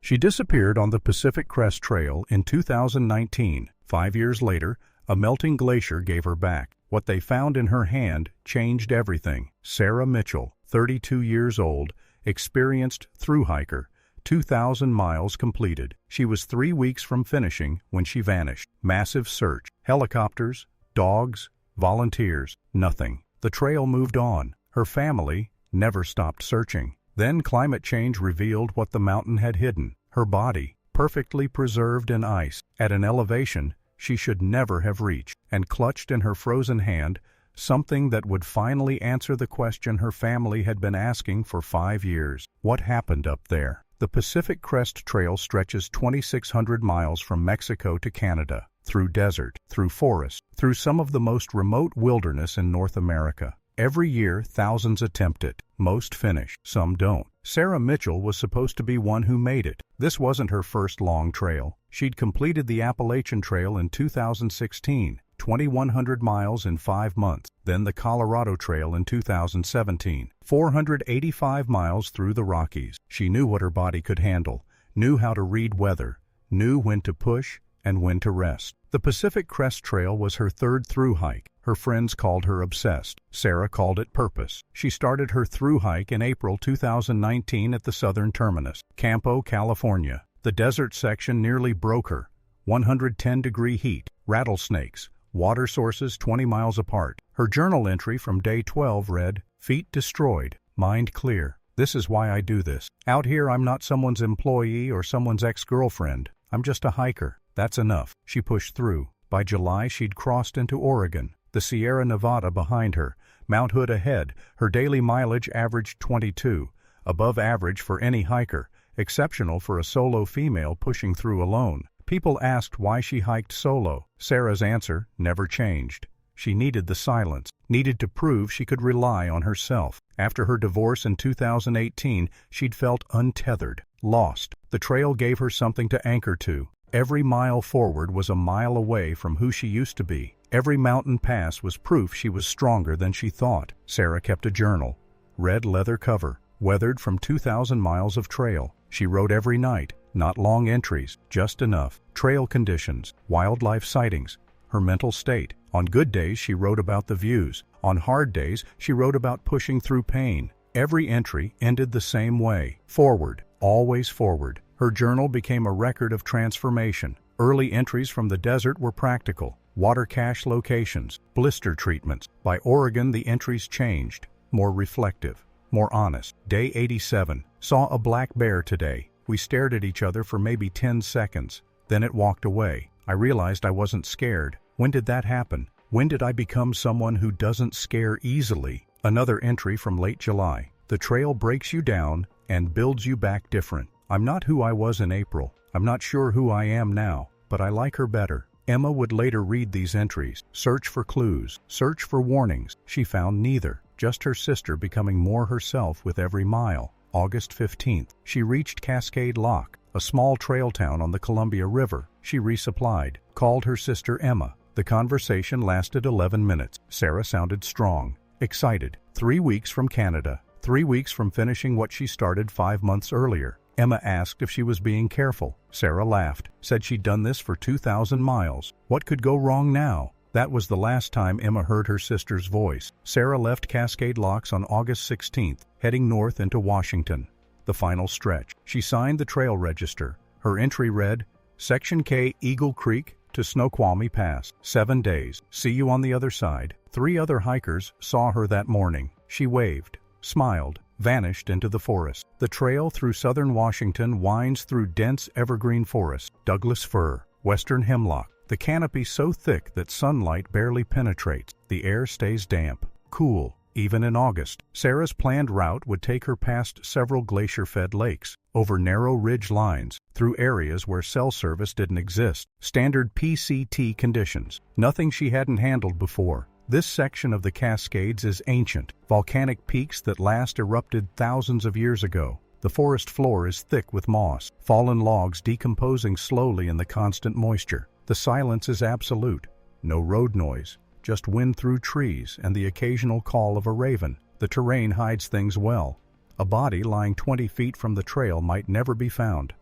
She disappeared on the Pacific Crest Trail in 2019. 5 years later, a melting glacier gave her back. What they found in her hand changed everything. Sarah Mitchell, 32 years old, experienced thru-hiker, 2,000 miles completed. She was 3 weeks from finishing when she vanished. Massive search. Helicopters, dogs, volunteers, nothing. The trail moved on. Her family never stopped searching. Then climate change revealed what the mountain had hidden. Her body, perfectly preserved in ice, at an elevation she should never have reached, and clutched in her frozen hand something that would finally answer the question her family had been asking for 5 years. What happened up there? The Pacific Crest Trail stretches 2,600 miles from Mexico to Canada, through desert, through forest, through some of the most remote wilderness in North America. Every year, thousands attempt it. Most finish, some don't. Sarah Mitchell was supposed to be one who made it. This wasn't her first long trail. She'd completed the Appalachian Trail in 2016, 2,100 miles in 5 months. Then the Colorado Trail in 2017, 485 miles through the Rockies. She knew what her body could handle, knew how to read weather, knew when to push and when to rest. The Pacific Crest Trail was her third thru hike. Her friends called her obsessed. Sarah called it purpose. She started her thru hike in April 2019 at the southern terminus, Campo, California. The desert section nearly broke her. 110-degree heat, rattlesnakes, water sources 20 miles apart. Her journal entry from day 12 read, "Feet destroyed, mind clear. This is why I do this. Out here I'm not someone's employee or someone's ex-girlfriend. I'm just a hiker. That's enough." She pushed through. By July she'd crossed into Oregon, the Sierra Nevada behind her, Mount Hood ahead. Her daily mileage averaged 22, above average for any hiker, exceptional for a solo female pushing through alone. People asked why she hiked solo. Sarah's answer never changed. She needed the silence, needed to prove she could rely on herself. After her divorce in 2018, she'd felt untethered, lost. The trail gave her something to anchor to. Every mile forward was a mile away from who she used to be. Every mountain pass was proof she was stronger than she thought. Sarah kept a journal. Red leather cover, weathered from 2,000 miles of trail. She wrote every night, not long entries, just enough. Trail conditions, wildlife sightings, her mental state. On good days she wrote about the views. On hard days she wrote about pushing through pain. Every entry ended the same way. Forward, always forward. Her journal became a record of transformation. Early entries from the desert were practical. Water cache locations, blister treatments. By Oregon the entries changed. More reflective, more honest. Day 87. Saw a black bear today. We stared at each other for maybe 10 seconds. Then it walked away. I realized I wasn't scared. When did that happen? When did I become someone who doesn't scare easily? Another entry from late July. The trail breaks you down and builds you back different. I'm not who I was in April. I'm not sure who I am now, but I like her better. Emma would later read these entries, search for clues, search for warnings. She found neither, just her sister becoming more herself with every mile. August 15th, she reached Cascade Lock, a small trail town on the Columbia River. She resupplied, called her sister Emma. The conversation lasted 11 minutes. Sarah sounded strong, excited. 3 weeks from Canada, 3 weeks from finishing what she started 5 months earlier. Emma asked if she was being careful. Sarah laughed, said she'd done this for 2,000 miles. What could go wrong now? That was the last time Emma heard her sister's voice. Sarah left Cascade Locks on August 16th, heading north into Washington. The final stretch. She signed the trail register. Her entry read, Section K, Eagle Creek to Snoqualmie Pass. 7 days. See you on the other side. 3 other hikers saw her that morning. She waved, smiled, vanished into the forest. The trail through southern Washington winds through dense evergreen forest, Douglas fir, western hemlock, the canopy so thick that sunlight barely penetrates. The air stays damp, cool, even in August. Sarah's planned route would take her past several glacier-fed lakes, over narrow ridge lines, through areas where cell service didn't exist. Standard PCT conditions, nothing she hadn't handled before. This section of the Cascades is ancient, volcanic peaks that last erupted thousands of years ago. The forest floor is thick with moss, fallen logs decomposing slowly in the constant moisture. The silence is absolute. No road noise, just wind through trees and the occasional call of a raven. The terrain hides things well. A body lying 20 feet from the trail might never be found.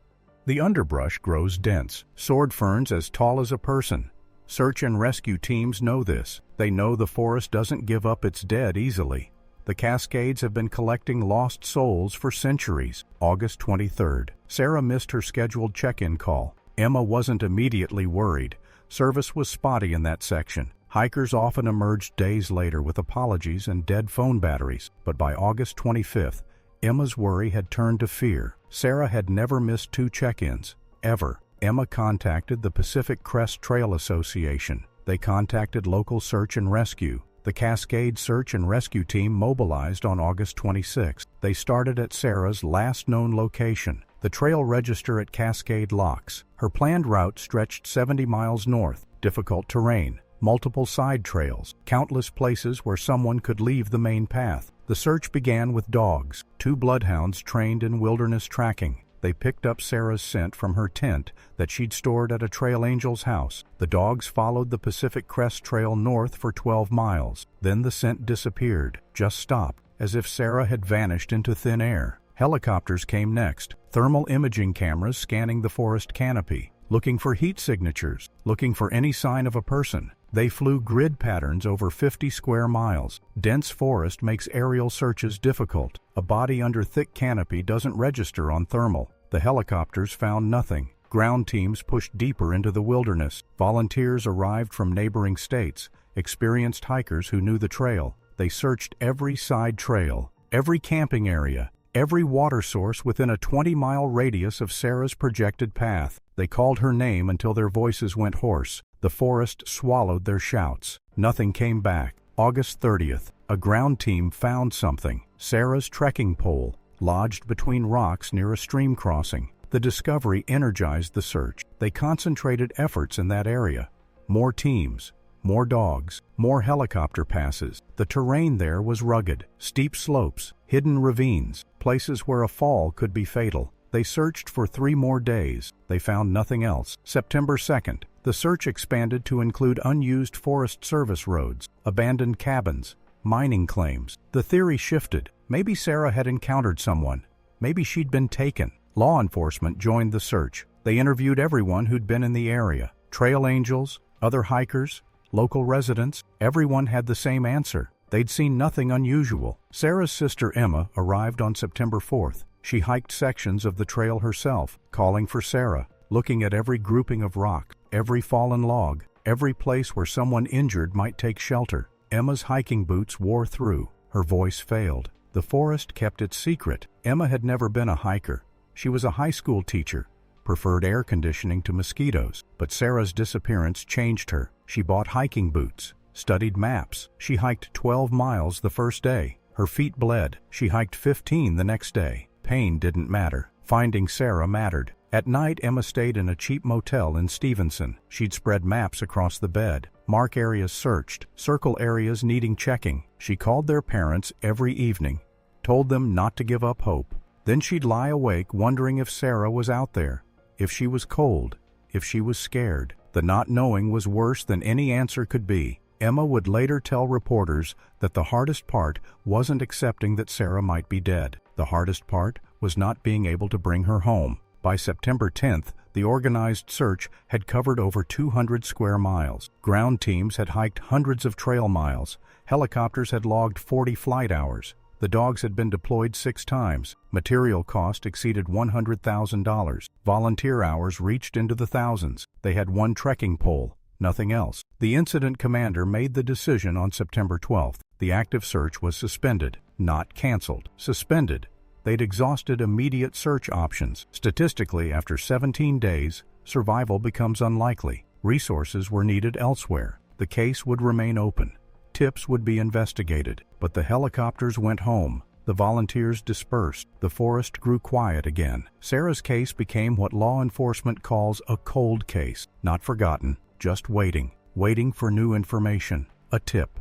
The underbrush grows dense, sword ferns as tall as a person. Search and rescue teams know this. They know the forest doesn't give up its dead easily. The Cascades have been collecting lost souls for centuries. August 23rd. Sarah missed her scheduled check-in call. Emma wasn't immediately worried. Service was spotty in that section. Hikers often emerged days later with apologies and dead phone batteries. But by August 25th, Emma's worry had turned to fear. Sarah had never missed 2 check-ins, ever. Emma contacted the Pacific Crest Trail Association. They contacted local search and rescue. The Cascade Search and Rescue Team mobilized on August 26. They started at Sarah's last known location, the trail register at Cascade Locks. Her planned route stretched 70 miles north, difficult terrain, multiple side trails, countless places where someone could leave the main path. The search began with dogs, 2 bloodhounds trained in wilderness tracking. They picked up Sarah's scent from her tent that she'd stored at a trail angel's house. The dogs followed the Pacific Crest Trail north for 12 miles. Then the scent disappeared, just stopped, as if Sarah had vanished into thin air. Helicopters came next, thermal imaging cameras scanning the forest canopy, looking for heat signatures, looking for any sign of a person. They flew grid patterns over 50 square miles. Dense forest makes aerial searches difficult. A body under thick canopy doesn't register on thermal. The helicopters found nothing. Ground teams pushed deeper into the wilderness. Volunteers arrived from neighboring states, experienced hikers who knew the trail. They searched every side trail, every camping area, every water source within a 20-mile radius of Sarah's projected path. They called her name until their voices went hoarse. The forest swallowed their shouts. Nothing came back. August 30th, a ground team found something. Sarah's trekking pole, lodged between rocks near a stream crossing. The discovery energized the search. They concentrated efforts in that area. More teams, more dogs, more helicopter passes. The terrain there was rugged, steep slopes, hidden ravines, places where a fall could be fatal. They searched for 3 more days. They found nothing else. September 2nd, the search expanded to include unused Forest Service roads, abandoned cabins, mining claims. The theory shifted. Maybe Sarah had encountered someone. Maybe she'd been taken. Law enforcement joined the search. They interviewed everyone who'd been in the area. Trail angels, other hikers, local residents. Everyone had the same answer. They'd seen nothing unusual. Sarah's sister Emma arrived on September 4th. She hiked sections of the trail herself, calling for Sarah, looking at every grouping of rock, every fallen log, every place where someone injured might take shelter. Emma's hiking boots wore through. Her voice failed. The forest kept its secret. Emma had never been a hiker. She was a high school teacher, preferred air conditioning to mosquitoes. But Sarah's disappearance changed her. She bought hiking boots, studied maps. She hiked 12 miles the first day. Her feet bled. She hiked 15 the next day. Pain didn't matter. Finding Sarah mattered. At night, Emma stayed in a cheap motel in Stevenson. She'd spread maps across the bed, mark areas searched, circle areas needing checking. She called their parents every evening, told them not to give up hope. Then she'd lie awake wondering if Sarah was out there, if she was cold, if she was scared. The not knowing was worse than any answer could be. Emma would later tell reporters that the hardest part wasn't accepting that Sarah might be dead. The hardest part was not being able to bring her home. By September 10th, the organized search had covered over 200 square miles. Ground teams had hiked hundreds of trail miles. Helicopters had logged 40 flight hours. The dogs had been deployed 6 times. Material cost exceeded $100,000. Volunteer hours reached into the thousands. They had 1 trekking pole, nothing else. The incident commander made the decision on September 12th. The active search was suspended, not canceled. Suspended. They'd exhausted immediate search options. Statistically, after 17 days, survival becomes unlikely. Resources were needed elsewhere. The case would remain open. Tips would be investigated. But the helicopters went home. The volunteers dispersed. The forest grew quiet again. Sarah's case became what law enforcement calls a cold case. Not forgotten, just waiting. Waiting for new information. A tip.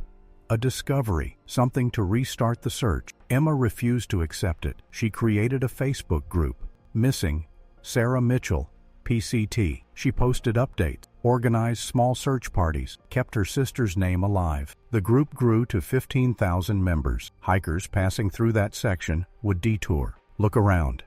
A discovery, something to restart the search. Emma refused to accept it. She created a Facebook group, Missing Sarah Mitchell, PCT. She posted updates, organized small search parties, kept her sister's name alive. The group grew to 15,000 members. Hikers passing through that section would detour, look around.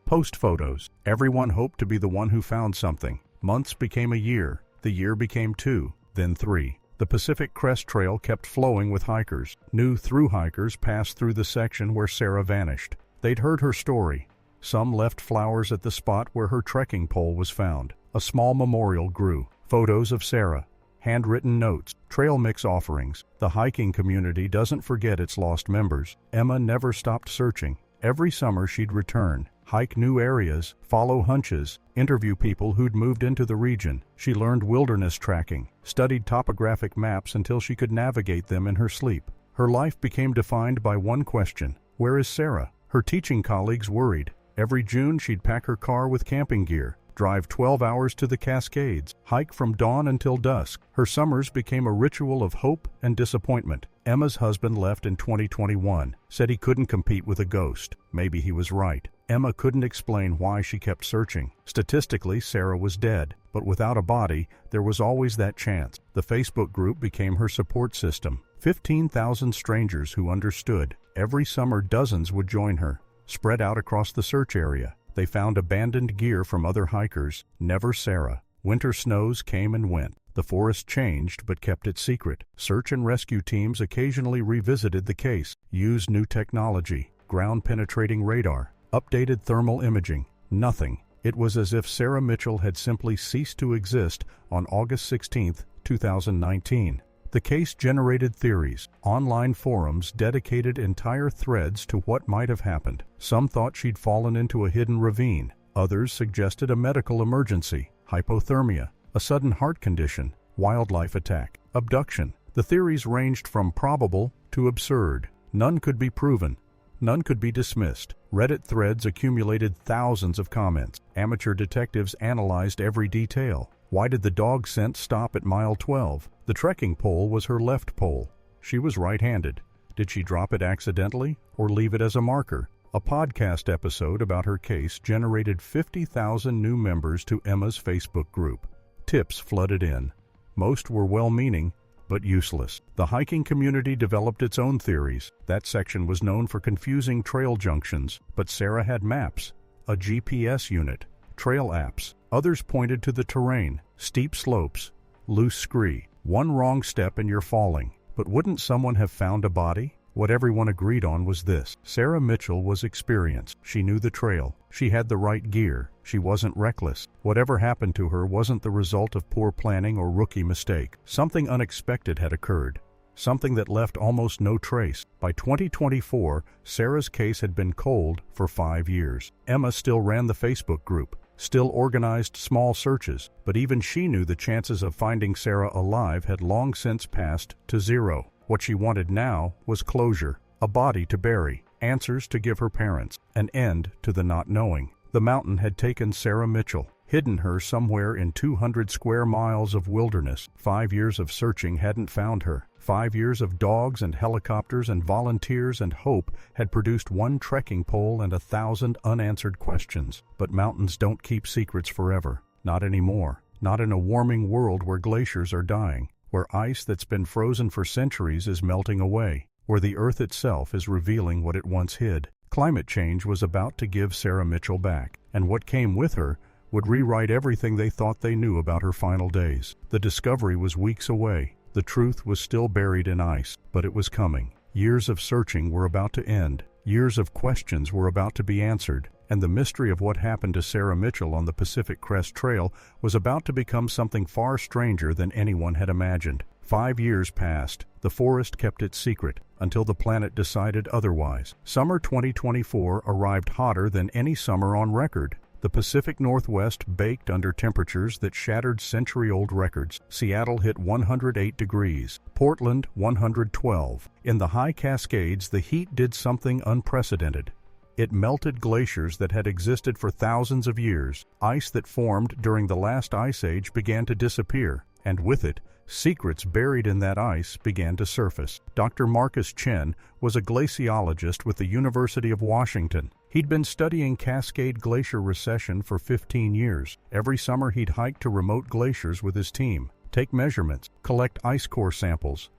Post photos. Everyone hoped to be the one who found something. Months became a year. The year became 2, then 3. The Pacific Crest Trail kept flowing with hikers. New thru-hikers passed through the section where Sarah vanished. They'd heard her story. Some left flowers at the spot where her trekking pole was found. A small memorial grew. Photos of Sarah. Handwritten notes. Trail mix offerings. The hiking community doesn't forget its lost members. Emma never stopped searching. Every summer she'd return, hike new areas, follow hunches, interview people who'd moved into the region. She learned wilderness tracking, studied topographic maps until she could navigate them in her sleep. Her life became defined by one question: where is Sarah? Her teaching colleagues worried. Every June she'd pack her car with camping gear, drive 12 hours to the Cascades, hike from dawn until dusk. Her summers became a ritual of hope and disappointment. Emma's husband left in 2021, said he couldn't compete with a ghost. Maybe he was right. Emma couldn't explain why she kept searching. Statistically, Sarah was dead, but without a body, there was always that chance. The Facebook group became her support system. 15,000 strangers who understood. Every summer, dozens would join her, spread out across the search area. They found abandoned gear from other hikers, never Sarah. Winter snows came and went. The forest changed but kept it secret. Search and rescue teams occasionally revisited the case, used new technology, ground-penetrating radar, updated thermal imaging. Nothing. It was as if Sarah Mitchell had simply ceased to exist on August 16, 2019. The case generated theories. Online forums dedicated entire threads to what might have happened. Some thought she'd fallen into a hidden ravine. Others suggested a medical emergency, hypothermia, a sudden heart condition, wildlife attack, abduction. The theories ranged from probable to absurd. None could be proven. None could be dismissed. Reddit threads accumulated thousands of comments. Amateur detectives analyzed every detail. Why did the dog scent stop at mile 12? The trekking pole was her left pole. She was right-handed. Did she drop it accidentally or leave it as a marker? A podcast episode about her case generated 50,000 new members to Emma's Facebook group. Tips flooded in. Most were well-meaning, but useless. The hiking community developed its own theories. That section was known for confusing trail junctions, but Sarah had maps, a GPS unit, trail apps. Others pointed to the terrain, steep slopes, loose scree. One wrong step and you're falling. But wouldn't someone have found a body? What everyone agreed on was this: Sarah Mitchell was experienced. She knew the trail. She had the right gear. She wasn't reckless. Whatever happened to her wasn't the result of poor planning or rookie mistake. Something unexpected had occurred. Something that left almost no trace. By 2024, Sarah's case had been cold for 5 years. Emma still ran the Facebook group, still organized small searches, but even she knew the chances of finding Sarah alive had long since passed to zero. What she wanted now was closure, a body to bury, answers to give her parents, an end to the not knowing. The mountain had taken Sarah Mitchell, hidden her somewhere in 200 square miles of wilderness. 5 years of searching hadn't found her. 5 years of dogs and helicopters and volunteers and hope had produced one trekking pole and 1,000 unanswered questions. But mountains don't keep secrets forever. Not anymore. Not in a warming world where glaciers are dying, where ice that's been frozen for centuries is melting away, where the earth itself is revealing what it once hid. Climate change was about to give Sarah Mitchell back, and what came with her would rewrite everything they thought they knew about her final days. The discovery was weeks away. The truth was still buried in ice, but it was coming. Years of searching were about to end. Years of questions were about to be answered, and the mystery of what happened to Sarah Mitchell on the Pacific Crest Trail was about to become something far stranger than anyone had imagined. 5 years passed. The forest kept its secret until the planet decided otherwise. Summer 2024 arrived hotter than any summer on record. The Pacific Northwest baked under temperatures that shattered century-old records. Seattle hit 108 degrees, Portland 112. In the high Cascades, the heat did something unprecedented. It melted glaciers that had existed for thousands of years. Ice that formed during the last ice age began to disappear, and with it, secrets buried in that ice began to surface. Dr. Marcus Chen was a glaciologist with the University of Washington. He'd been studying Cascade Glacier recession for 15 years. Every summer he'd hike to remote glaciers with his team, take measurements, collect ice core samples,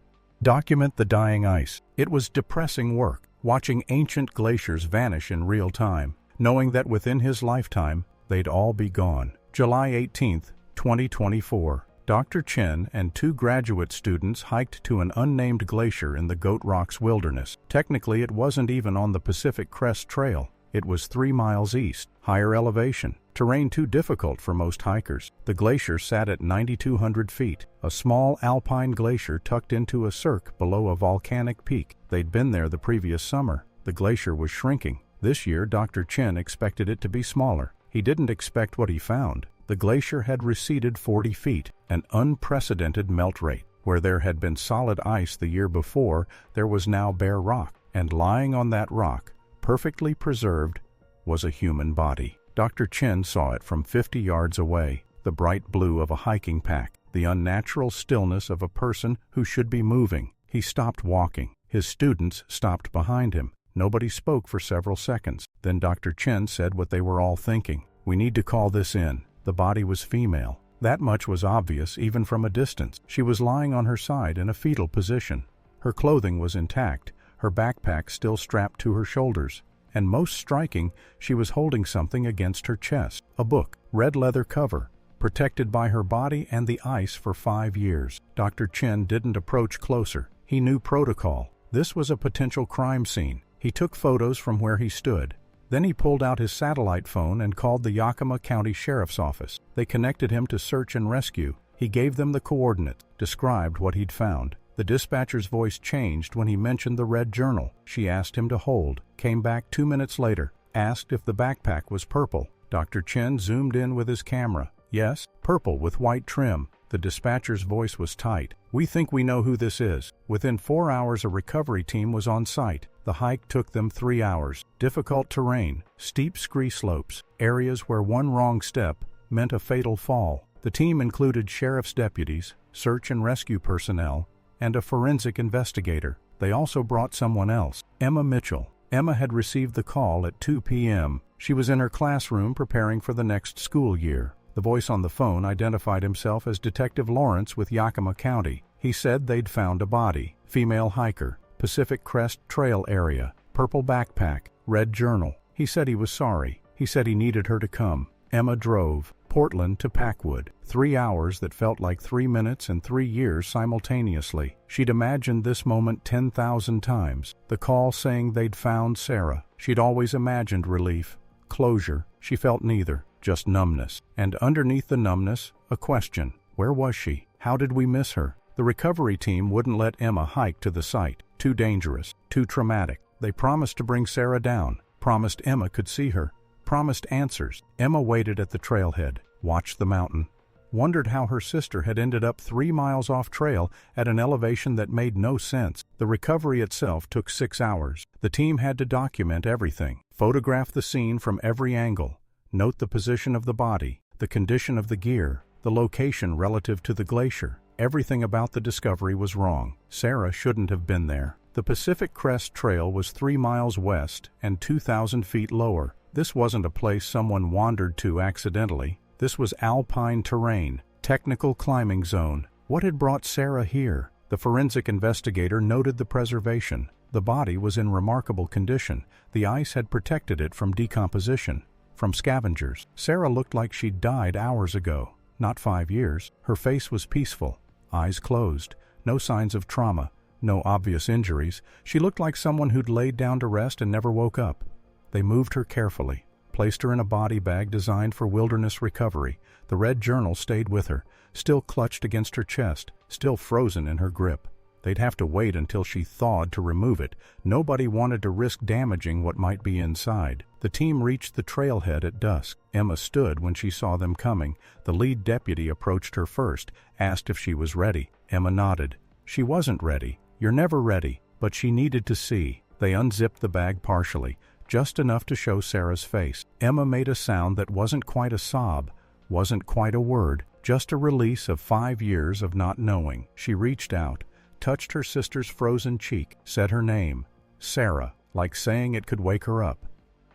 document the dying ice. It was depressing work, watching ancient glaciers vanish in real time. knowing that within his lifetime, they'd all be gone. July 18, 2024. Dr. Chen and 2 graduate students hiked to an unnamed glacier in the Goat Rocks Wilderness. Technically, it wasn't even on the Pacific Crest Trail. It was 3 miles east, higher elevation, terrain too difficult for most hikers. The glacier sat at 9,200 feet, a small alpine glacier tucked into a cirque below a volcanic peak. They'd been there the previous summer. The glacier was shrinking. This year, Dr. Chen expected it to be smaller. He didn't expect what he found. The glacier had receded 40 feet, an unprecedented melt rate. Where there had been solid ice the year before, there was now bare rock, and lying on that rock, perfectly preserved, was a human body. Dr. Chen saw it from 50 yards away, the bright blue of a hiking pack, the unnatural stillness of a person who should be moving. He stopped walking. His students stopped behind him. Nobody spoke for several seconds. Then Dr. Chen said what they were all thinking. "We need to call this in." The body was female. That much was obvious even from a distance. She was lying on her side in a fetal position. Her clothing was intact, her backpack still strapped to her shoulders. And most striking, she was holding something against her chest. A book, red leather cover, protected by her body and the ice for 5 years. Dr. Chen didn't approach closer. He knew protocol. This was a potential crime scene. He took photos from where he stood. Then he pulled out his satellite phone and called the Yakima County Sheriff's Office. They connected him to search and rescue. He gave them the coordinates, described what he'd found. The dispatcher's voice changed when he mentioned the red journal. She asked him to hold, came back 2 minutes later, asked if the backpack was purple. Dr. Chen zoomed in with his camera. Yes, purple with white trim. The dispatcher's voice was tight. "We think we know who this is." Within 4 hours, a recovery team was on site. The hike took them 3 hours. Difficult terrain, steep scree slopes, areas where one wrong step meant a fatal fall. The team included sheriff's deputies, search and rescue personnel, and a forensic investigator. They also brought someone else, Emma Mitchell. Emma had received the call at 2 p.m. She was in her classroom preparing for the next school year. The voice on the phone identified himself as Detective Lawrence with Yakima County. He said they'd found a body, female hiker, Pacific Crest Trail area, purple backpack, red journal. He said he was sorry. He said he needed her to come. Emma drove, Portland to Packwood, 3 hours that felt like 3 minutes and 3 years simultaneously. She'd imagined this moment 10,000 times. The call saying they'd found Sarah. She'd always imagined relief, closure. She felt neither, just numbness. And underneath the numbness, a question. Where was she? How did we miss her? The recovery team wouldn't let Emma hike to the site. Too dangerous, too traumatic. They promised to bring Sarah down, promised Emma could see her, promised answers. Emma waited at the trailhead, watched the mountain, wondered how her sister had ended up 3 miles off trail at an elevation that made no sense. The recovery itself took 6 hours. The team had to document everything, photograph the scene from every angle, note the position of the body, the condition of the gear, the location relative to the glacier. Everything about the discovery was wrong. Sarah shouldn't have been there. The Pacific Crest Trail was 3 miles west and 2,000 feet lower. This wasn't a place someone wandered to accidentally. This was alpine terrain, technical climbing zone. What had brought Sarah here? The forensic investigator noted the preservation. The body was in remarkable condition. The ice had protected it from decomposition, from scavengers. Sarah looked like she'd died hours ago, not 5 years. Her face was peaceful, eyes closed, no signs of trauma, no obvious injuries. She looked like someone who'd laid down to rest and never woke up. They moved her carefully, placed her in a body bag designed for wilderness recovery. The red journal stayed with her, still clutched against her chest, still frozen in her grip. They'd have to wait until she thawed to remove it. Nobody wanted to risk damaging what might be inside. The team reached the trailhead at dusk. Emma stood when she saw them coming. The lead deputy approached her first, asked if she was ready. Emma nodded. She wasn't ready. You're never ready. But she needed to see. They unzipped the bag partially, just enough to show Sarah's face. Emma made a sound that wasn't quite a sob, wasn't quite a word, just a release of 5 years of not knowing. She reached out, touched her sister's frozen cheek, said her name, Sarah, like saying it could wake her up.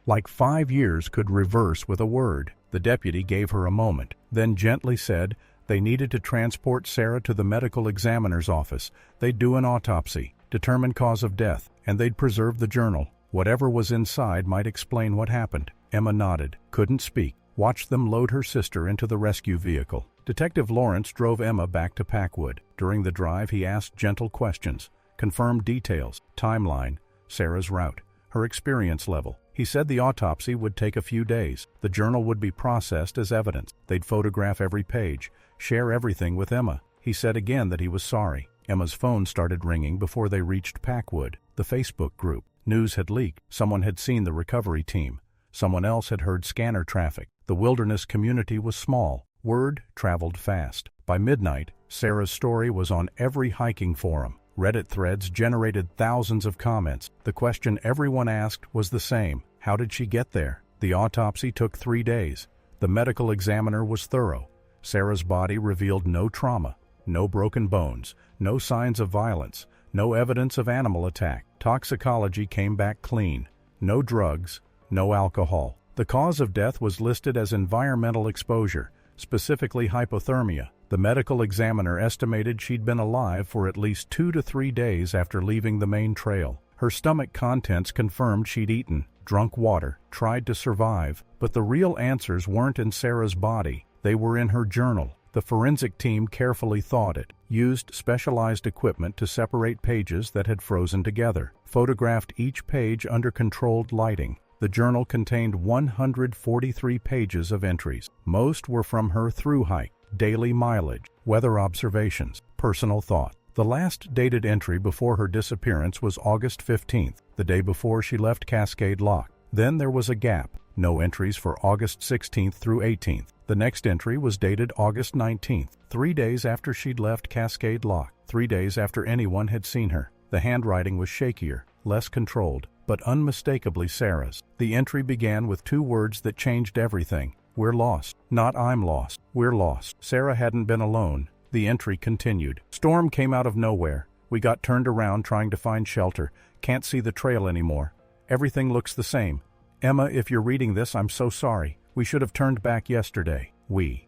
Like 5 years could reverse with a word. The deputy gave her a moment, then gently said they needed to transport Sarah to the medical examiner's office. They'd do an autopsy, determine cause of death, and they'd preserve the journal. Whatever was inside might explain what happened. Emma nodded, couldn't speak, watched them load her sister into the rescue vehicle. Detective Lawrence drove Emma back to Packwood. During the drive, he asked gentle questions, confirmed details, timeline, Sarah's route, her experience level. He said the autopsy would take a few days. The journal would be processed as evidence. They'd photograph every page, share everything with Emma. He said again that he was sorry. Emma's phone started ringing before they reached Packwood, the Facebook group. News had leaked. Someone had seen the recovery team. Someone else had heard scanner traffic. The wilderness community was small. Word traveled fast. By midnight, Sarah's story was on every hiking forum. Reddit threads generated thousands of comments. The question everyone asked was the same. How did she get there? The autopsy took 3 days. The medical examiner was thorough. Sarah's body revealed no trauma, no broken bones, no signs of violence, no evidence of animal attack. Toxicology came back clean. No drugs, no alcohol. The cause of death was listed as environmental exposure, specifically hypothermia. The medical examiner estimated she'd been alive for at least 2 to 3 days after leaving the main trail. Her stomach contents confirmed she'd eaten, drunk water, tried to survive, but the real answers weren't in Sarah's body. They were in her journal. The forensic team carefully thawed it, used specialized equipment to separate pages that had frozen together, photographed each page under controlled lighting. The journal contained 143 pages of entries. Most were from her thru-hike, daily mileage, weather observations, personal thought. The last dated entry before her disappearance was August 15th, the day before she left Cascade Lock. Then there was a gap. No entries for August 16th through 18th. The next entry was dated August 19th, 3 days after she'd left Cascade Lock, 3 days after anyone had seen her. The handwriting was shakier, less controlled, but unmistakably Sarah's. The entry began with 2 words that changed everything. We're lost. Not I'm lost. We're lost. Sarah hadn't been alone. The entry continued. Storm came out of nowhere. We got turned around trying to find shelter. Can't see the trail anymore. Everything looks the same. Emma, if you're reading this, I'm so sorry. We should have turned back yesterday.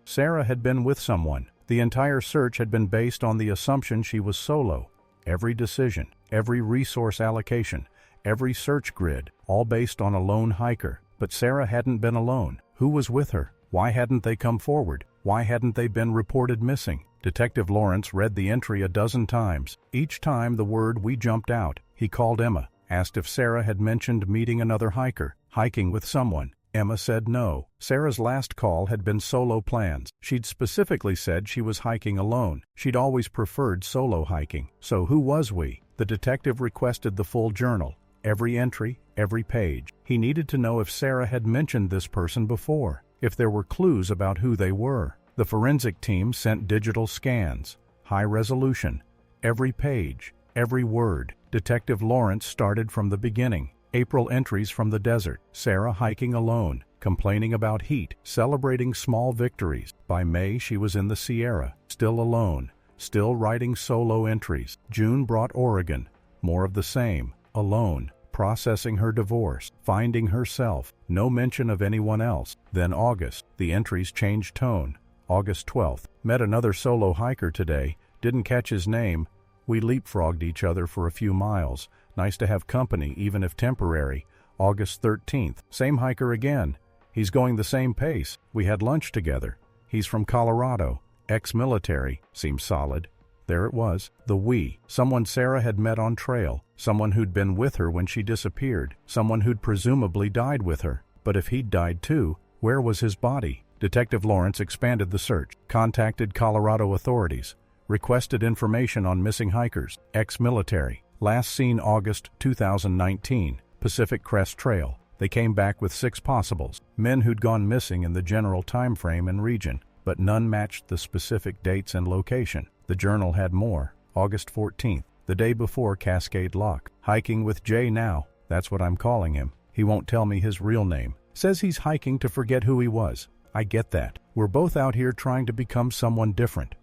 Sarah had been with someone. The entire search had been based on the assumption she was solo. Every decision, every resource allocation, every search grid, all based on a lone hiker. But Sarah hadn't been alone. Who was with her? Why hadn't they come forward? Why hadn't they been reported missing? Detective Lawrence read the entry a dozen times. Each time the word "we" jumped out. He called Emma, asked if Sarah had mentioned meeting another hiker, hiking with someone. Emma said no. Sarah's last call had been solo plans. She'd specifically said she was hiking alone. She'd always preferred solo hiking. So who was we? The detective requested the full journal. Every entry, every page. He needed to know if Sarah had mentioned this person before, if there were clues about who they were. The forensic team sent digital scans, high resolution. Every page, every word. Detective Lawrence started from the beginning. April entries from the desert. Sarah hiking alone, complaining about heat, celebrating small victories. By May, she was in the Sierra, still alone, still writing solo entries. June brought Oregon. More of the same. Alone, processing her divorce, finding herself, no mention of anyone else. Then August, the entries changed tone. August 12th, met another solo hiker today, didn't catch his name. We leapfrogged each other for a few miles. Nice to have company, even if temporary. August 13th, same hiker again. He's going the same pace. We had lunch together. He's from Colorado, ex-military, seems solid. There it was, the we. Someone Sarah had met on trail, someone who'd been with her when she disappeared, someone who'd presumably died with her. But if he'd died too, where was his body? Detective Lawrence expanded the search, contacted Colorado authorities, requested information on missing hikers, ex-military, last seen August 2019, Pacific Crest Trail. They came back with 6 possibles, men who'd gone missing in the general time frame and region, but none matched the specific dates and location. The journal had more. August 14th, the day before Cascade Lock. Hiking with Jay now. That's what I'm calling him. He won't tell me his real name. Says he's hiking to forget who he was. I get that. We're both out here trying to become someone different.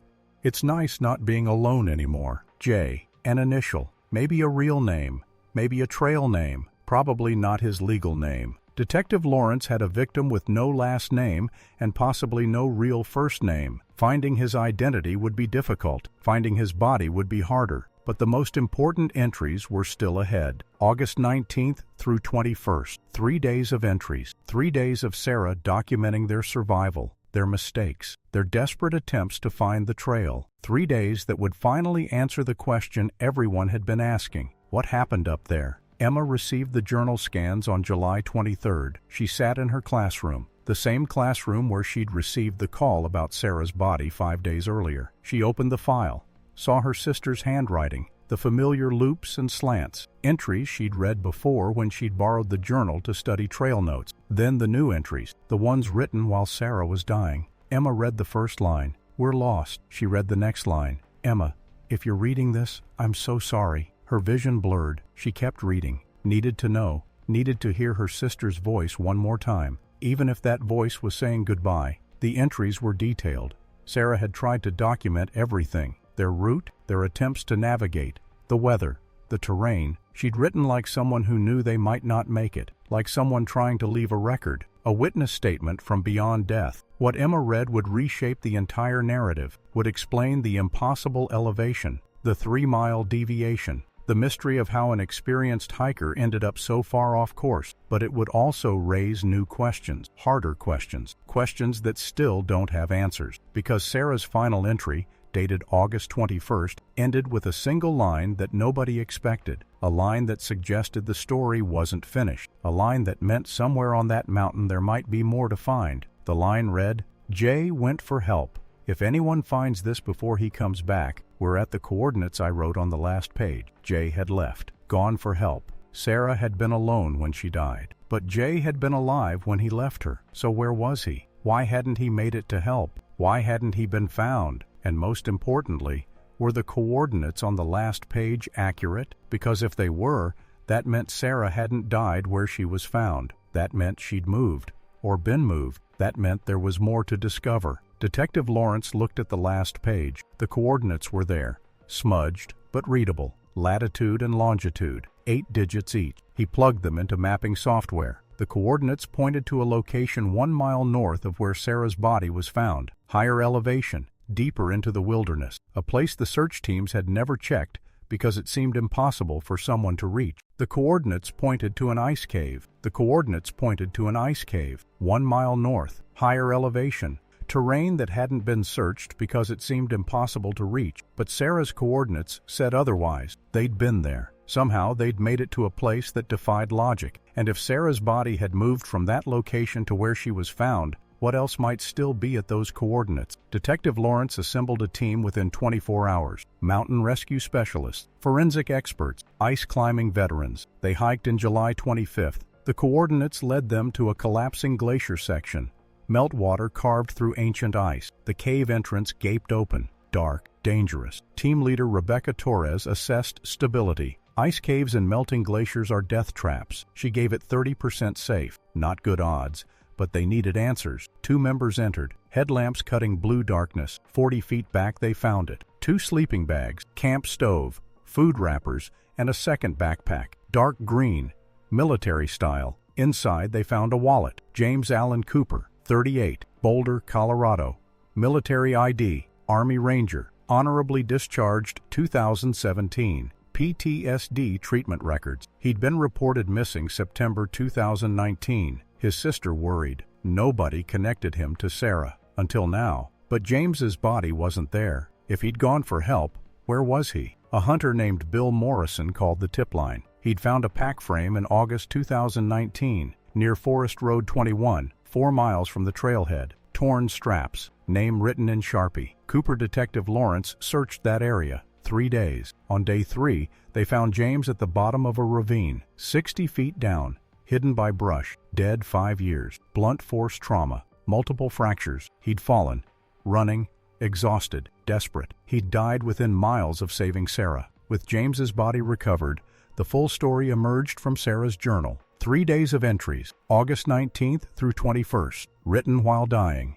It's nice not being alone anymore. Jay, an initial, maybe a real name, maybe a trail name, probably not his legal name. Detective Lawrence had a victim with no last name and possibly no real first name. Finding his identity would be difficult. Finding his body would be harder. But the most important entries were still ahead. August 19th through 21st, 3 days of entries, 3 days of Sarah documenting their survival, their mistakes, their desperate attempts to find the trail. 3 days that would finally answer the question everyone had been asking: what happened up there? Emma received the journal scans on July 23rd. She sat in her classroom, the same classroom where she'd received the call about Sarah's body 5 days earlier. She opened the file, saw her sister's handwriting, the familiar loops and slants, entries she'd read before when she'd borrowed the journal to study trail notes. Then the new entries, the ones written while Sarah was dying. Emma read the first line, "We're lost." She read the next line, "Emma, if you're reading this, I'm so sorry." Her vision blurred. She kept reading, needed to know, needed to hear her sister's voice one more time, even if that voice was saying goodbye. The entries were detailed. Sarah had tried to document everything: their route, their attempts to navigate, the weather, the terrain. She'd written like someone who knew they might not make it, like someone trying to leave a record, a witness statement from beyond death. What Emma read would reshape the entire narrative, would explain the impossible elevation, the 3-mile deviation, the mystery of how an experienced hiker ended up so far off course. But it would also raise new questions, harder questions, questions that still don't have answers. Because Sarah's final entry, dated August 21st, ended with a single line that nobody expected, a line that suggested the story wasn't finished, a line that meant somewhere on that mountain there might be more to find. The line read, "Jay went for help. If anyone finds this before he comes back, we're at the coordinates I wrote on the last page." Jay had left, gone for help. Sarah had been alone when she died, but Jay had been alive when he left her. So where was he? Why hadn't he made it to help? Why hadn't he been found? And most importantly, were the coordinates on the last page accurate? Because if they were, that meant Sarah hadn't died where she was found. That meant she'd moved, or been moved. That meant there was more to discover. Detective Lawrence looked at the last page. The coordinates were there, smudged but readable. Latitude and longitude, 8 digits each. He plugged them into mapping software. The coordinates pointed to a location 1 mile north of where Sarah's body was found. Higher elevation, deeper into the wilderness, a place the search teams had never checked because it seemed impossible for someone to reach. The coordinates pointed to an ice cave. 1 mile north, higher elevation, terrain that hadn't been searched because it seemed impossible to reach. But Sarah's coordinates said otherwise. They'd been there. Somehow they'd made it to a place that defied logic. And if Sarah's body had moved from that location to where she was found, what else might still be at those coordinates? Detective Lawrence assembled a team within 24 hours. Mountain rescue specialists, forensic experts, ice climbing veterans. They hiked in July 25th. The coordinates led them to a collapsing glacier section. Meltwater carved through ancient ice. The cave entrance gaped open. Dark, dangerous. Team leader Rebecca Torres assessed stability. Ice caves and melting glaciers are death traps. She gave it 30% safe. Not good odds, but they needed answers. 2 members entered, headlamps cutting blue darkness. 40 feet back they found it. 2 sleeping bags, camp stove, food wrappers, and a second backpack. Dark green, military style. Inside they found a wallet. James Allen Cooper, 38, Boulder, Colorado. Military ID, Army Ranger, honorably discharged 2017. PTSD treatment records. He'd been reported missing September 2019. His sister worried. Nobody connected him to Sarah. Until now. But James's body wasn't there. If he'd gone for help, where was he? A hunter named Bill Morrison called the tip line. He'd found a pack frame in August 2019, near Forest Road 21, 4 miles from the trailhead. Torn straps, name written in Sharpie. Cooper Detective Lawrence searched that area. 3 days. On day 3, they found James at the bottom of a ravine, 60 feet down, hidden by brush, dead 5 years, blunt force trauma, multiple fractures. He'd fallen, running, exhausted, desperate. He'd died within miles of saving Sarah. With James's body recovered, the full story emerged from Sarah's journal. 3 days of entries, August 19th through 21st, written while dying.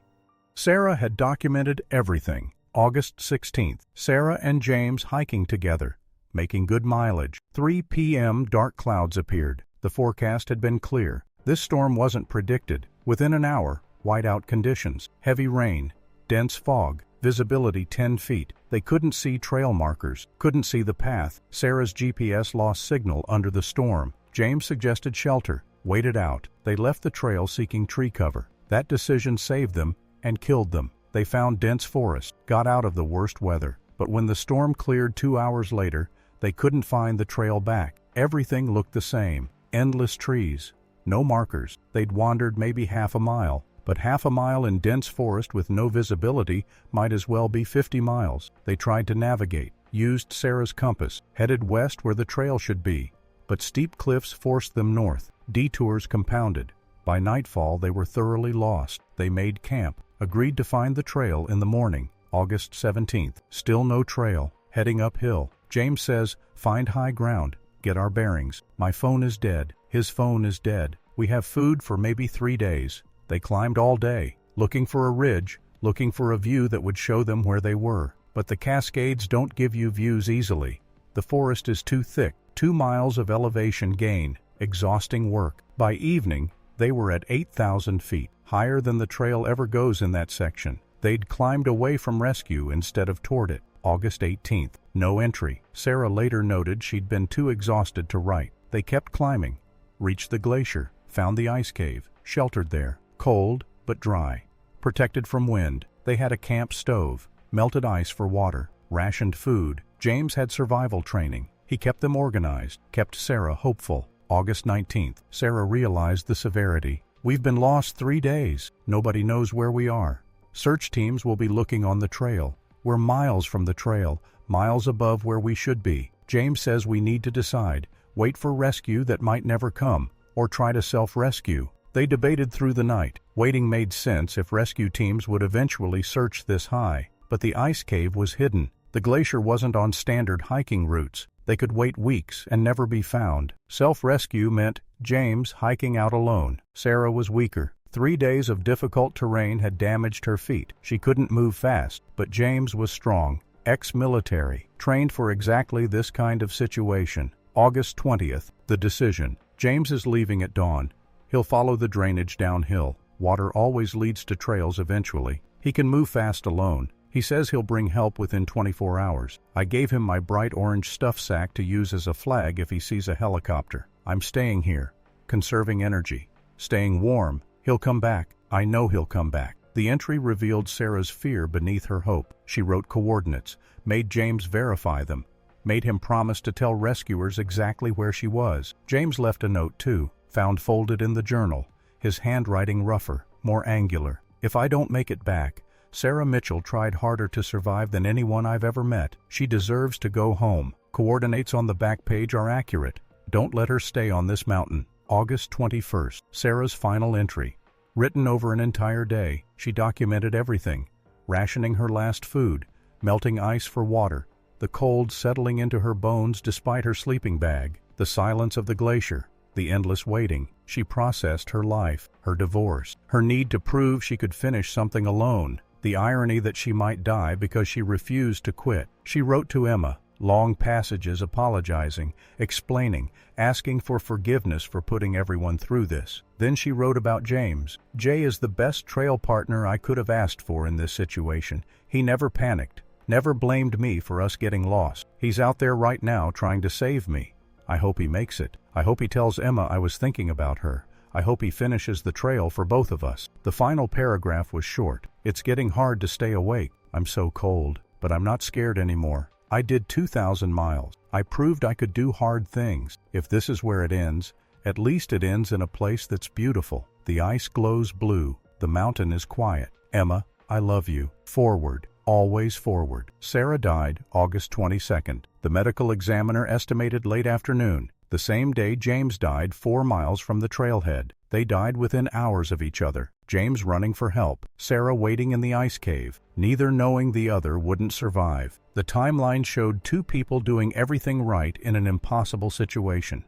Sarah had documented everything. August 16th, Sarah and James hiking together, making good mileage. 3 p.m. dark clouds appeared. The forecast had been clear. This storm wasn't predicted. Within an hour, whiteout conditions, heavy rain, dense fog, visibility 10 feet. They couldn't see trail markers, couldn't see the path. Sarah's GPS lost signal under the storm. James suggested shelter, waited out. They left the trail seeking tree cover. That decision saved them and killed them. They found dense forest, got out of the worst weather. But when the storm cleared 2 hours later, they couldn't find the trail back. Everything looked the same. Endless trees. No markers. They'd wandered maybe half a mile. But half a mile in dense forest with no visibility might as well be 50 miles. They tried to navigate, used Sarah's compass, headed west where the trail should be. But steep cliffs forced them north. Detours compounded. By nightfall they were thoroughly lost. They made camp, agreed to find the trail in the morning, August 17th. Still no trail, heading uphill. James says, "Find high ground, get our bearings. My phone is dead. His phone is dead. We have food for maybe 3 days." They climbed all day, looking for a ridge, looking for a view that would show them where they were. But the Cascades don't give you views easily. The forest is too thick, 2 miles of elevation gain, exhausting work. By evening, they were at 8,000 feet, higher than the trail ever goes in that section. They'd climbed away from rescue instead of toward it. August 18th, no entry. Sarah later noted she'd been too exhausted to write. They kept climbing, reached the glacier, found the ice cave, sheltered there. Cold, but dry. Protected from wind. They had a camp stove, melted ice for water, rationed food. James had survival training. He kept them organized, kept Sarah hopeful. August 19th, Sarah realized the severity. "We've been lost 3 days. Nobody knows where we are. Search teams will be looking on the trail. We're miles from the trail, miles above where we should be." James says we need to decide, wait for rescue that might never come, or try to self-rescue. They debated through the night. Waiting made sense if rescue teams would eventually search this high. But the ice cave was hidden. The glacier wasn't on standard hiking routes. They could wait weeks and never be found. Self-rescue meant James hiking out alone. Sarah was weaker. 3 days of difficult terrain had damaged her feet. She couldn't move fast, but James was strong, ex-military, trained for exactly this kind of situation. August 20th, the decision. James is leaving at dawn. He'll follow the drainage downhill. Water always leads to trails eventually. He can move fast alone. He says he'll bring help within 24 hours. I gave him my bright orange stuff sack to use as a flag if he sees a helicopter. I'm staying here, conserving energy, staying warm. He'll come back. I know he'll come back. The entry revealed Sarah's fear beneath her hope. She wrote coordinates, made James verify them, made him promise to tell rescuers exactly where she was. James left a note too, found folded in the journal, his handwriting rougher, more angular. "If I don't make it back, Sarah Mitchell tried harder to survive than anyone I've ever met. She deserves to go home. Coordinates on the back page are accurate. Don't let her stay on this mountain." August 21st, Sarah's final entry. Written over an entire day, she documented everything. Rationing her last food, melting ice for water, the cold settling into her bones despite her sleeping bag, the silence of the glacier, the endless waiting. She processed her life, her divorce, her need to prove she could finish something alone, the irony that she might die because she refused to quit. She wrote to Emma, long passages apologizing, explaining, asking for forgiveness for putting everyone through this. Then she wrote about James. "Jay is the best trail partner I could have asked for in this situation. He never panicked, never blamed me for us getting lost. He's out there right now trying to save me. I hope he makes it. I hope he tells Emma I was thinking about her. I hope he finishes the trail for both of us." The final paragraph was short. "It's getting hard to stay awake. I'm so cold, but I'm not scared anymore. I did 2,000 miles. I proved I could do hard things. If this is where it ends, at least it ends in a place that's beautiful. The ice glows blue. The mountain is quiet. Emma, I love you. Forward. Always forward." Sarah died August 22nd. The medical examiner estimated late afternoon. The same day James died 4 miles from the trailhead. They died within hours of each other. James running for help, Sarah waiting in the ice cave, neither knowing the other wouldn't survive. The timeline showed 2 people doing everything right in an impossible situation.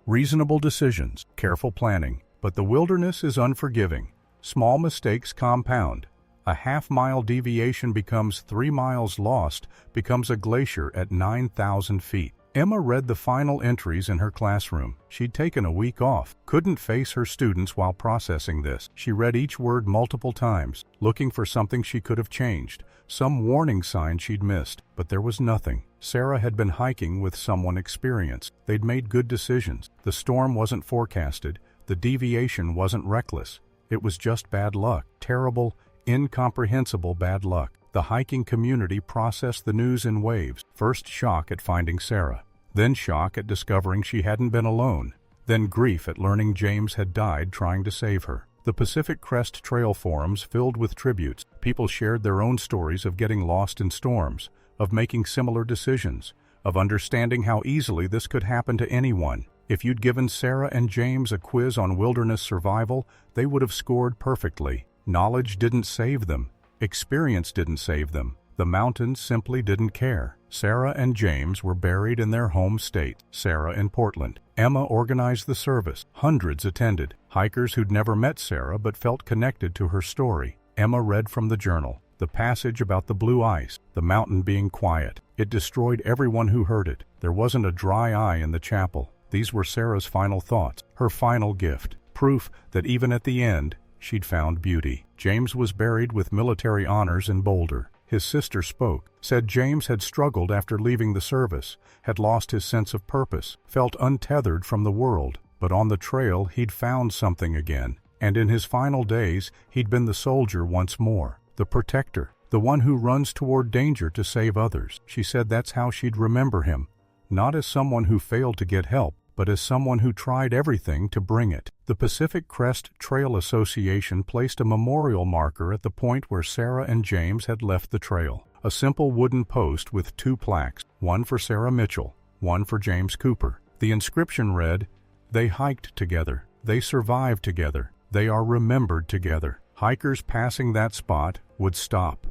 Reasonable decisions, careful planning, but the wilderness is unforgiving. Small mistakes compound. A half-mile deviation becomes 3 miles lost, becomes a glacier at 9,000 feet. Emma read the final entries in her classroom. She'd taken a week off, couldn't face her students while processing this. She read each word multiple times, looking for something she could have changed, some warning sign she'd missed, but there was nothing. Sarah had been hiking with someone experienced. They'd made good decisions. The storm wasn't forecasted. The deviation wasn't reckless. It was just bad luck. Terrible, incomprehensible bad luck. The hiking community processed the news in waves. First shock at finding Sarah, then shock at discovering she hadn't been alone, then grief at learning James had died trying to save her. The Pacific Crest Trail forums filled with tributes. People shared their own stories of getting lost in storms, of making similar decisions, of understanding how easily this could happen to anyone. If you'd given Sarah and James a quiz on wilderness survival, they would have scored perfectly. Knowledge didn't save them. Experience didn't save them. The mountains simply didn't care. Sarah and James were buried in their home state, Sarah in Portland. Emma organized the service. Hundreds attended. Hikers who'd never met Sarah but felt connected to her story. Emma read from the journal. The passage about the blue ice, the mountain being quiet. It destroyed everyone who heard it. There wasn't a dry eye in the chapel. These were Sarah's final thoughts, her final gift. Proof that even at the end, she'd found beauty. James was buried with military honors in Boulder. His sister spoke, said James had struggled after leaving the service, had lost his sense of purpose, felt untethered from the world, but on the trail he'd found something again, and in his final days he'd been the soldier once more, the protector, the one who runs toward danger to save others. She said that's how she'd remember him, not as someone who failed to get help, but as someone who tried everything to bring it. The Pacific Crest Trail Association placed a memorial marker at the point where Sarah and James had left the trail. A simple wooden post with two plaques, one for Sarah Mitchell, one for James Cooper. The inscription read, "They hiked together. They survived together. They are remembered together." Hikers passing that spot would stop.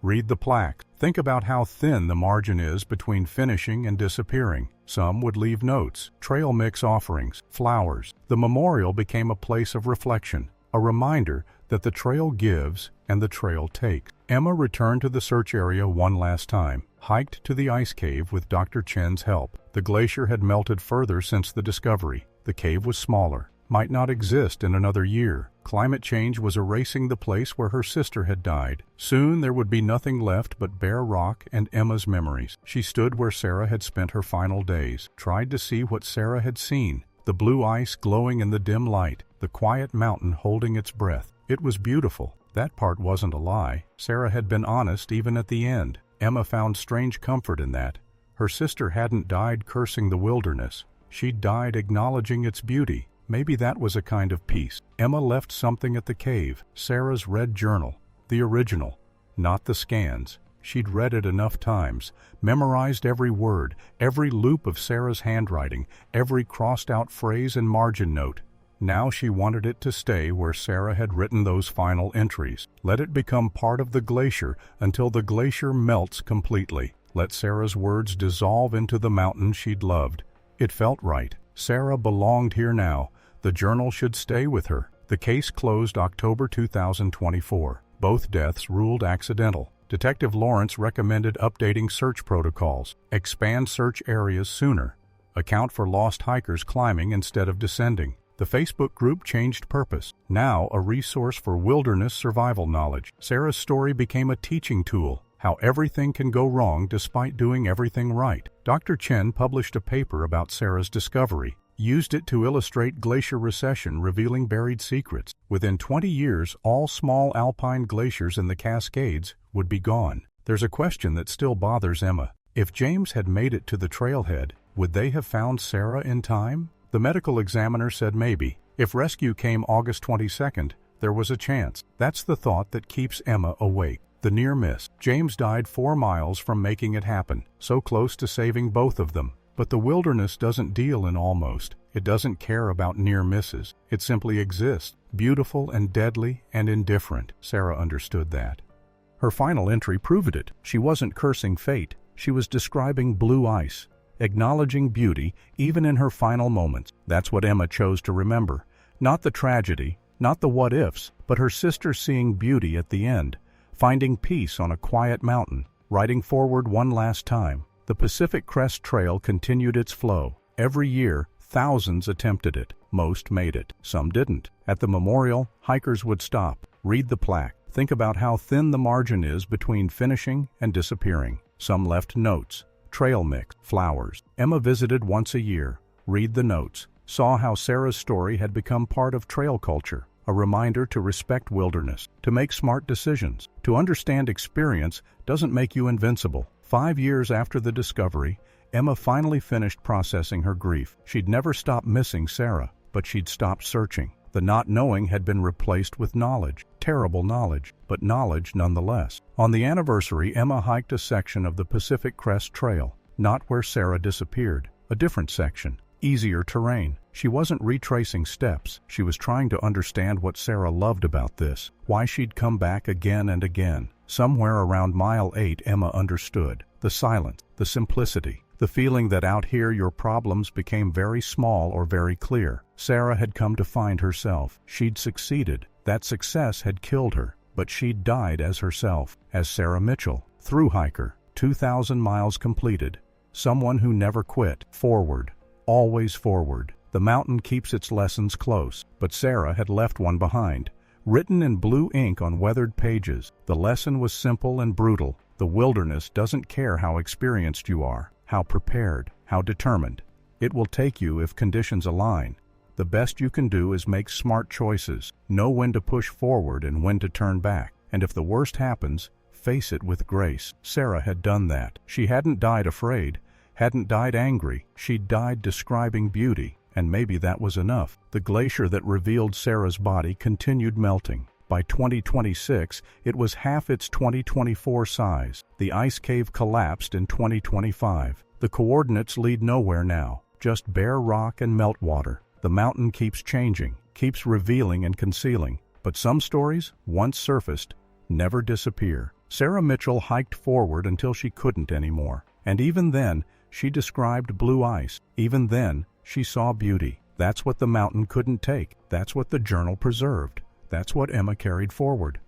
Read the plaque. Think about how thin the margin is between finishing and disappearing. Some would leave notes, trail mix offerings, flowers. The memorial became a place of reflection, a reminder that the trail gives and the trail takes. Emma returned to the search area one last time, hiked to the ice cave with Dr. Chen's help. The glacier had melted further since the discovery. The cave was smaller, might not exist in another year. Climate change was erasing the place where her sister had died. Soon there would be nothing left but bare rock and Emma's memories. She stood where Sarah had spent her final days, tried to see what Sarah had seen, the blue ice glowing in the dim light, the quiet mountain holding its breath. It was beautiful. That part wasn't a lie. Sarah had been honest even at the end. Emma found strange comfort in that. Her sister hadn't died cursing the wilderness. She'd died acknowledging its beauty. Maybe that was a kind of peace. Emma left something at the cave, Sarah's red journal, the original, not the scans. She'd read it enough times, memorized every word, every loop of Sarah's handwriting, every crossed-out phrase and margin note. Now she wanted it to stay where Sarah had written those final entries. Let it become part of the glacier until the glacier melts completely. Let Sarah's words dissolve into the mountain she'd loved. It felt right. Sarah belonged here now. The journal should stay with her. The case closed October 2024. Both deaths ruled accidental. Detective Lawrence recommended updating search protocols, expand search areas sooner, account for lost hikers climbing instead of descending. The Facebook group changed purpose, now a resource for wilderness survival knowledge. Sarah's story became a teaching tool, how everything can go wrong despite doing everything right. Dr. Chen published a paper about Sarah's discovery, used it to illustrate glacier recession revealing buried secrets. Within 20 years, all small alpine glaciers in the Cascades would be gone. There's a question that still bothers Emma. If James had made it to the trailhead, would they have found Sarah in time? The medical examiner said maybe. If rescue came August 22nd, there was a chance. That's the thought that keeps Emma awake. The near miss. James died 4 miles from making it happen, so close to saving both of them. But the wilderness doesn't deal in almost. It doesn't care about near misses. It simply exists, beautiful and deadly and indifferent. Sarah understood that. Her final entry proved it. She wasn't cursing fate. She was describing blue ice, acknowledging beauty even in her final moments. That's what Emma chose to remember. Not the tragedy, not the what-ifs, but her sister seeing beauty at the end, finding peace on a quiet mountain, riding forward one last time. The Pacific Crest Trail continued its flow. Every year, thousands attempted it. Most made it. Some didn't. At the memorial, hikers would stop, read the plaque, think about how thin the margin is between finishing and disappearing. Some left notes, trail mix, flowers. Emma visited once a year, read the notes, saw how Sarah's story had become part of trail culture, a reminder to respect wilderness, to make smart decisions, to understand experience doesn't make you invincible. 5 years after the discovery, Emma finally finished processing her grief. She'd never stopped missing Sarah, but she'd stopped searching. The not knowing had been replaced with knowledge. Terrible knowledge, but knowledge nonetheless. On the anniversary, Emma hiked a section of the Pacific Crest Trail, not where Sarah disappeared, a different section, easier terrain. She wasn't retracing steps. She was trying to understand what Sarah loved about this, why she'd come back again and again. Somewhere around mile 8, Emma understood. The silence, the simplicity, the feeling that out here your problems became very small or very clear. Sarah had come to find herself. She'd succeeded. That success had killed her, but she'd died as herself, as Sarah Mitchell, thru-hiker, 2,000 miles completed, someone who never quit. Forward, always forward. The mountain keeps its lessons close, but Sarah had left one behind, written in blue ink on weathered pages. The lesson was simple and brutal. The wilderness doesn't care how experienced you are, how prepared, how determined. It will take you if conditions align. The best you can do is make smart choices, know when to push forward and when to turn back. And if the worst happens, face it with grace. Sarah had done that. She hadn't died afraid, hadn't died angry. She'd died describing beauty, and maybe that was enough. The glacier that revealed Sarah's body continued melting. By 2026, it was half its 2024 size. The ice cave collapsed in 2025. The coordinates lead nowhere now, just bare rock and meltwater. The mountain keeps changing, keeps revealing and concealing. But some stories, once surfaced, never disappear. Sarah Mitchell hiked forward until she couldn't anymore. And even then, she described blue ice. Even then, she saw beauty. That's what the mountain couldn't take. That's what the journal preserved. That's what Emma carried forward.